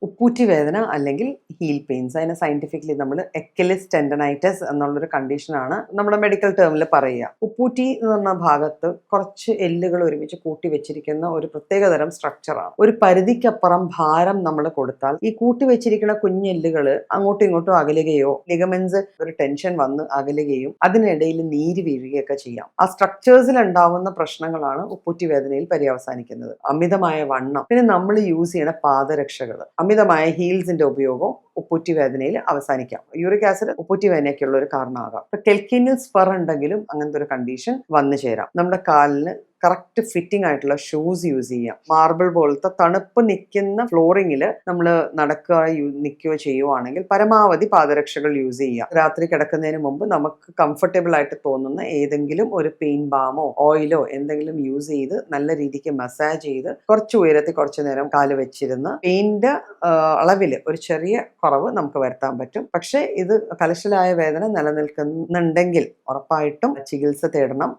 ഉപ്പൂറ്റി വേദന അല്ലെങ്കിൽ heal pains, അതിനെ സയന്റിഫിക്കലി നമ്മൾ എക്കലിസ് ടെൻഡനൈറ്റിസ് എന്നുള്ളൊരു കണ്ടീഷനാണ് നമ്മുടെ മെഡിക്കൽ ടേമിൽ പറയുക. ഉപ്പൂറ്റി എന്ന് പറഞ്ഞ ഭാഗത്ത് കുറച്ച് എല്ലുകൾ ഒരുമിച്ച് കൂട്ടി വെച്ചിരിക്കുന്ന ഒരു പ്രത്യേകതരം സ്ട്രക്ചറാണ്. ഒരു പരിധിക്കപ്പുറം ഭാരം നമ്മൾ കൊടുത്താൽ ഈ കൂട്ടി വെച്ചിരിക്കുന്ന കുഞ്ഞെല്ലുകൾ അങ്ങോട്ടും ഇങ്ങോട്ടും അകലുകയോ ലിഗമെന്റ്സ് ഒരു ടെൻഷൻ വന്ന് അകലുകയും അതിനിടയിൽ നീര് വീഴുകയൊക്കെ ചെയ്യാം. ആ സ്ട്രക്ചേഴ്സിൽ ഉണ്ടാവുന്ന പ്രശ്നങ്ങളാണ് ഉപ്പൂറ്റി വേദനയിൽ പര്യവസാനിക്കുന്നത്. അമിതമായ വണ്ണം, പിന്നെ നമ്മൾ യൂസ് ചെയ്യുന്ന പാദരക്ഷകൾ, അമിതമായ ഹീൽസിന്റെ ഉപയോഗം ഉപ്പൂറ്റി വേദനയിൽ അവസാനിക്കാം. യൂറിക് ആസിഡ് ഉപ്പൂറ്റി വേദനയ്ക്കുള്ള ഒരു കാരണമാകാം. ഇപ്പൊ കെൽക്കിനിൽ സ്പെർ ഉണ്ടെങ്കിലും അങ്ങനത്തെ ഒരു കണ്ടീഷൻ വന്നു ചേരാം. നമ്മുടെ കാലിന് കറക്റ്റ് ഫിറ്റിംഗ് ആയിട്ടുള്ള ഷൂസ് യൂസ് ചെയ്യാം. മാർബിൾ പോലത്തെ തണുപ്പ് നിൽക്കുന്ന ഫ്ലോറിങ്ങിൽ നമ്മൾ നടക്കുകയോ നിൽക്കുകയോ ചെയ്യുവാണെങ്കിൽ പരമാവധി പാദരക്ഷകൾ യൂസ് ചെയ്യാം. രാത്രി കിടക്കുന്നതിന് മുമ്പ് നമുക്ക് കംഫർട്ടബിൾ ആയിട്ട് തോന്നുന്ന ഏതെങ്കിലും ഒരു പെയിൻ ബാമോ ഓയിലോ എന്തെങ്കിലും യൂസ് ചെയ്ത് നല്ല രീതിക്ക് മസാജ് ചെയ്ത് കുറച്ച് ഉയരത്തിൽ കുറച്ചു നേരം കാല് വെച്ചിരുന്ന് പെയിന്റെ അളവിൽ ഒരു ചെറിയ കുറവ് നമുക്ക് വരുത്താൻ പറ്റും. പക്ഷേ ഇത് കലശലായ വേദന നിലനിൽക്കുന്നുണ്ടെങ്കിൽ ഉറപ്പായിട്ടും ചികിത്സ തേടണം.